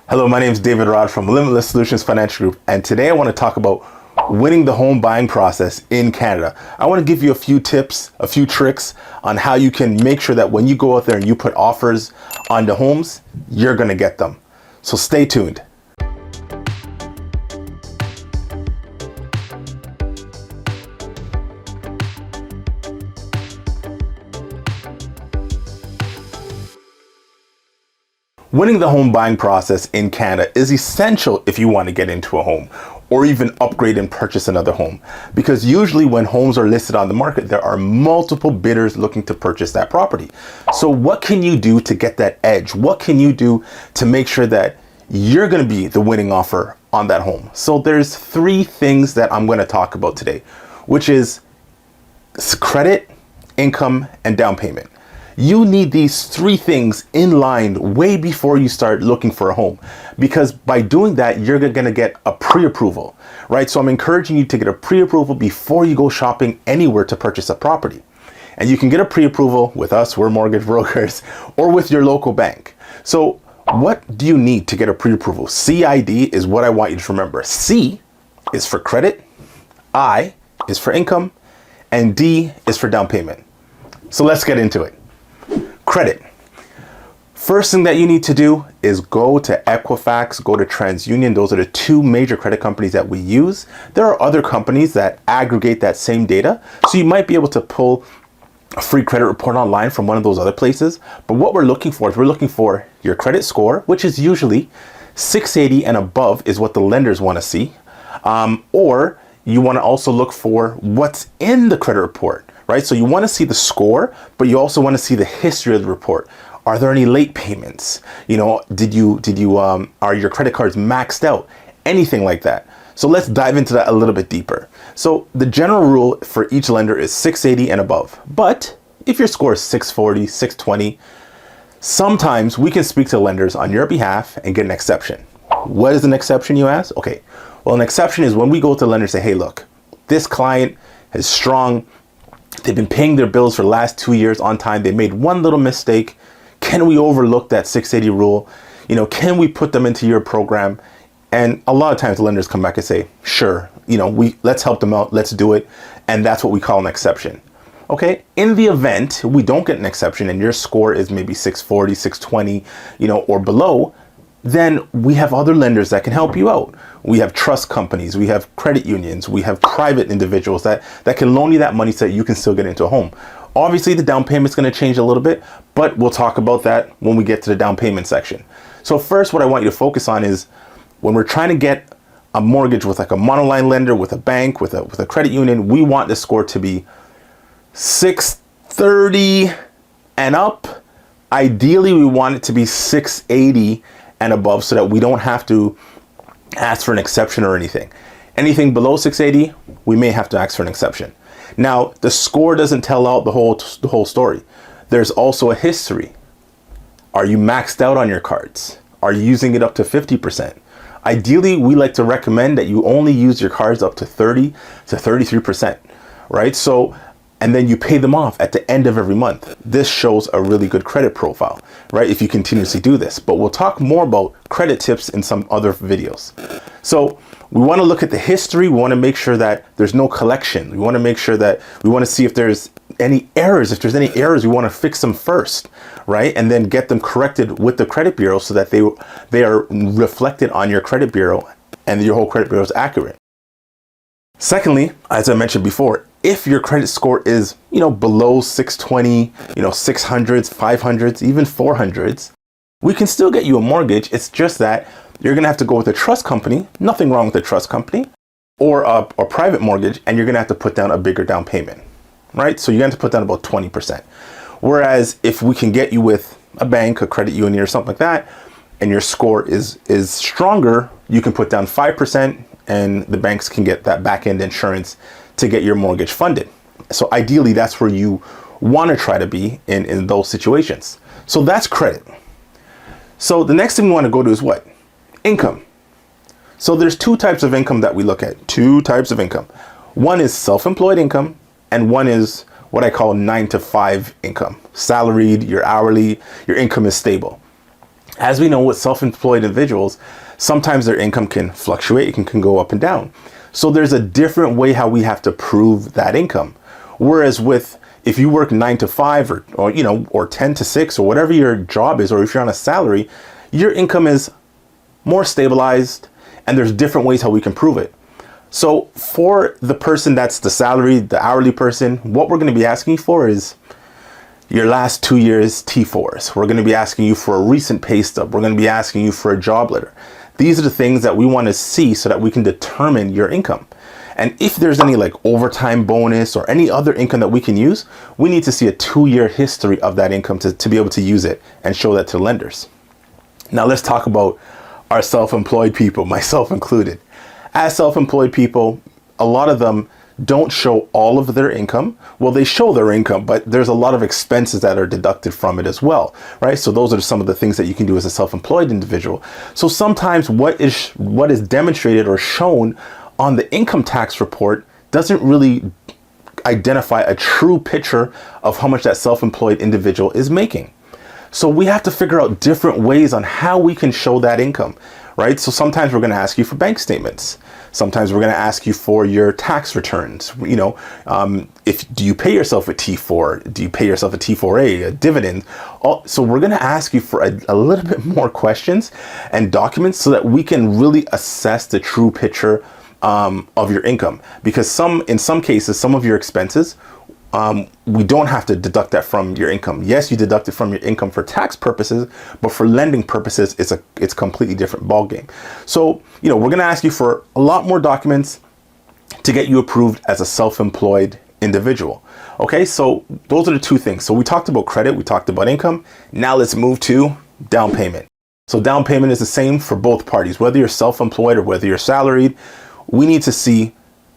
Hello, my name is David Rhodd from Limitless Solutions Financial Group, and today I want to talk about winning the home buying process in Canada. I want to give you a few tips, a few tricks on how you can make sure that when you go out there and you put offers on the homes, you're going to get them. So stay tuned. Winning the home buying process in Canada is essential if you want to get into a home or even upgrade and purchase another home. Because usually when homes are listed on the market, there are multiple bidders looking to purchase that property. So what can you do to get that edge? What can you do to make sure that you're going to be the winning offer on that home? So there's three things that I'm going to talk about today, which is credit, income, and down payment. You need these three things in line way before you start looking for a home, because by doing that, you're going to get a pre-approval, right? So I'm encouraging you to get a pre-approval before you go shopping anywhere to purchase a property. And you can get a pre-approval with us, we're mortgage brokers, or with your local bank. So what do you need to get a pre-approval? CID is what I want you to remember. C is for credit, I is for income, and D is for down payment. So let's get into it. Credit. First thing that you need to do is go to Equifax, go to TransUnion. Those are the two major credit companies that we use. There are other companies that aggregate that same data, so you might be able to pull a free credit report online from one of those other places. But what we're looking for is we're looking for your credit score, which is usually 680 and above is what the lenders want to see. Or you want to also look for what's in the credit report. Right? So you want to see the score, but you also want to see the history of the report. Are there any late payments? You know, are your credit cards maxed out? Anything like that. So let's dive into that a little bit deeper. So the general rule for each lender is 680 and above. But if your score is 640, 620, sometimes we can speak to lenders on your behalf and get an exception. What is an exception, you ask? Okay, well, an exception is when we go to lenders and say, hey, look, this client is strong. They've been paying their bills for the last 2 years on time. They made one little mistake. Can we overlook that 680 rule? You know, can we put them into your program? And a lot of times the lenders come back and say, sure, you know, let's help them out. Let's do it. And that's what we call an exception. Okay. In the event we don't get an exception and your score is maybe 640, 620, you know, or below, then we have other lenders that can help you out. We have trust companies, we have credit unions, we have private individuals that can loan you that money so that you can still get into a home. Obviously, the down payment's going to change a little bit, but we'll talk about that when we get to the down payment section. So first, what I want you to focus on is when we're trying to get a mortgage with like a monoline lender, with a bank, with a credit union, we want the score to be 630 and up. Ideally, we want it to be 680 and above so that we don't have to ask for an exception or anything. Anything below 680, we may have to ask for an exception. Now, the score doesn't tell out the whole story. There's also a history. Are you maxed out on your cards? Are you using it up to 50%? Ideally, we like to recommend that you only use your cards up to 30 to 33%, right? So, and then you pay them off at the end of every month. This shows a really good credit profile, right? If you continuously do this, but we'll talk more about credit tips in some other videos. So we want to look at the history. We want to make sure that there's no collection. We want to make sure that we want to see if there's any errors. If there's any errors, we want to fix them first, right? And then get them corrected with the credit bureau so that they are reflected on your credit bureau and your whole credit bureau is accurate. Secondly, as I mentioned before, if your credit score is, you know, below 620, you know, 600s, 500s, even 400s, we can still get you a mortgage. It's just that you're going to have to go with a trust company, nothing wrong with a trust company, or a private mortgage, and you're going to have to put down a bigger down payment, right? So you're going to have to put down about 20%. Whereas if we can get you with a bank, a credit union, or something like that, and your score is stronger, you can put down 5%, and the banks can get that back-end insurance to get your mortgage funded. So ideally, that's where you want to try to be in those situations. So that's credit. So the next thing we want to go to is what? Income. So there's two types of income that we look at. Two types of income. One is self-employed income, and one is what I call 9 to 5 income. Salaried, you're hourly, your income is stable. As we know, with self-employed individuals, sometimes their income can fluctuate, it can go up and down. So there's a different way how we have to prove that income. Whereas if you work 9 to 5 or 10 to 6 or whatever your job is, or if you're on a salary, your income is more stabilized, and there's different ways how we can prove it. So for the person that's the salary, the hourly person, what we're going to be asking for is your last 2 years T4s. We're going to be asking you for a recent pay stub. We're going to be asking you for a job letter. These are the things that we want to see so that we can determine your income. And if there's any like overtime bonus or any other income that we can use, we need to see a 2-year history of that income to be able to use it and show that to lenders. Now let's talk about our self-employed people, myself included. As self-employed people, a lot of them don't show all of their income. Well, they show their income, but there's a lot of expenses that are deducted from it as well, right? So those are some of the things that you can do as a self-employed individual. So sometimes what is demonstrated or shown on the income tax report doesn't really identify a true picture of how much that self-employed individual is making. So we have to figure out different ways on how we can show that income, right? So sometimes we're going to ask you for bank statements. Sometimes we're going to ask you for your tax returns. Do you pay yourself a T4? Do you pay yourself a T4A, a dividend? So we're going to ask you for a little bit more questions and documents so that we can really assess the true picture of your income. Because in some cases, some of your expenses, we don't have to deduct that from your income. Yes, you deduct it from your income for tax purposes, but for lending purposes, it's a completely different ballgame. So, we're going to ask you for a lot more documents to get you approved as a self-employed individual. Okay, so those are the two things. So we talked about credit, we talked about income. Now let's move to down payment. So down payment is the same for both parties, whether you're self-employed or whether you're salaried. We need to see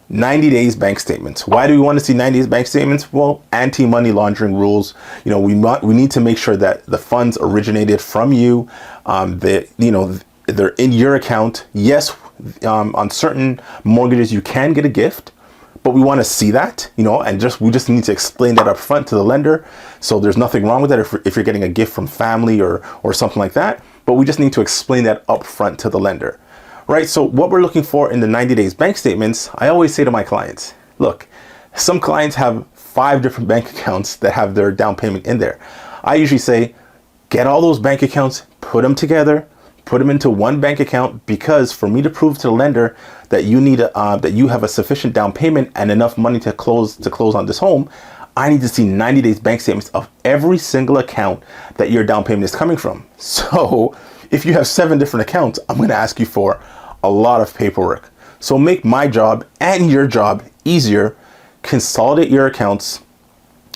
90 days bank statements. Why do we want to see 90 days bank statements? Well, anti-money laundering rules. We need to make sure that the funds originated from you, they're in your account. Yes, on certain mortgages you can get a gift, but we want to see that, and we just need to explain that up front to the lender. So there's nothing wrong with that if you're getting a gift from family or something like that, but we just need to explain that up front to the lender. Right, so what we're looking for in the 90 days bank statements, I always say to my clients, look, some clients have 5 different bank accounts that have their down payment in there. I usually say, get all those bank accounts, put them together, put them into one bank account, because for me to prove to the lender that you have a sufficient down payment and enough money to close on this home, I need to see 90 days bank statements of every single account that your down payment is coming from. So if you have 7 different accounts, I'm going to ask you for a lot of paperwork. So make my job and your job easier. Consolidate your accounts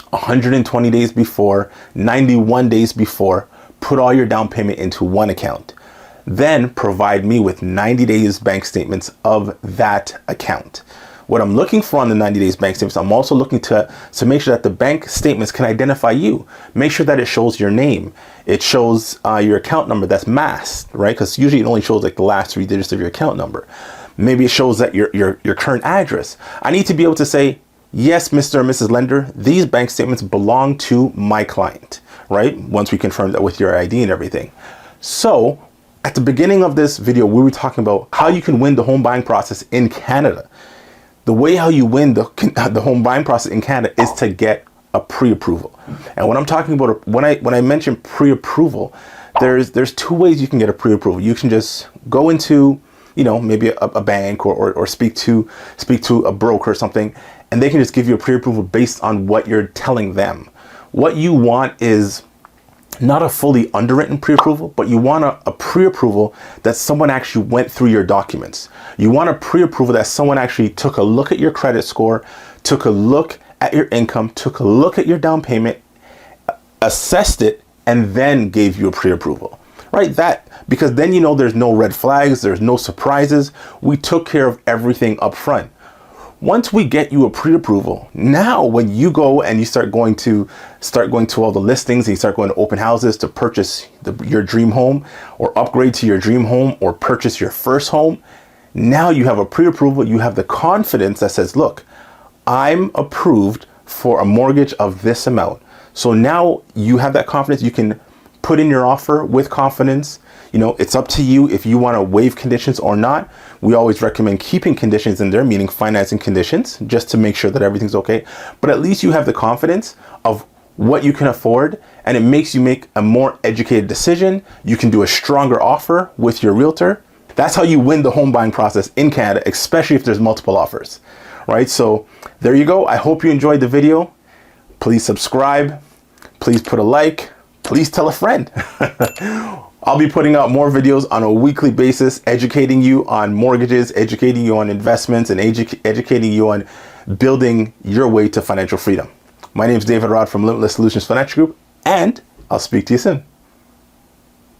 120 days before, 91 days before. Put all your down payment into one account. Then provide me with 90 days bank statements of that account. What I'm looking for on the 90 days bank statements, I'm also looking to make sure that the bank statements can identify you. Make sure that it shows your name. It shows your account number that's masked, right? Because usually it only shows like the last 3 digits of your account number. Maybe it shows that your current address. I need to be able to say, yes, Mr. or Mrs. Lender, these bank statements belong to my client, right? Once we confirm that with your ID and everything. So at the beginning of this video, we were talking about how you can win the home buying process in Canada. The way how you win the home buying process in Canada is to get a pre-approval. And when I'm talking about, when I mention pre-approval, there's 2 ways you can get a pre-approval. You can just go into, maybe a bank or speak to a broker or something, and they can just give you a pre-approval based on what you're telling them. What you want is not a fully underwritten pre-approval, but you want a pre-approval that someone actually went through your documents. You want a pre-approval that someone actually took a look at your credit score, took a look at your income, took a look at your down payment, assessed it, and then gave you a pre-approval. Right? Because then there's no red flags, there's no surprises. We took care of everything up front. Once we get you a pre-approval, now when you go and you start going to all the listings and you start going to open houses to purchase your dream home or upgrade to your dream home or purchase your first home, now you have a pre-approval. You have the confidence that says, look, I'm approved for a mortgage of this amount. So now you have that confidence. You can put in your offer with confidence. You know, it's up to you if you want to waive conditions or not. We always recommend keeping conditions in there, meaning financing conditions, just to make sure that everything's okay. But at least you have the confidence of what you can afford, and it makes you make a more educated decision. You can do a stronger offer with your realtor. That's how you win the home buying process in Canada, especially if there's multiple offers, right? So there you go. I hope you enjoyed the video. Please subscribe. Please put a like. Please tell a friend. I'll be putting out more videos on a weekly basis, educating you on mortgages, educating you on investments, and educating you on building your way to financial freedom. My name is David Rhodd from Limitless Solutions Financial Group, and I'll speak to you soon.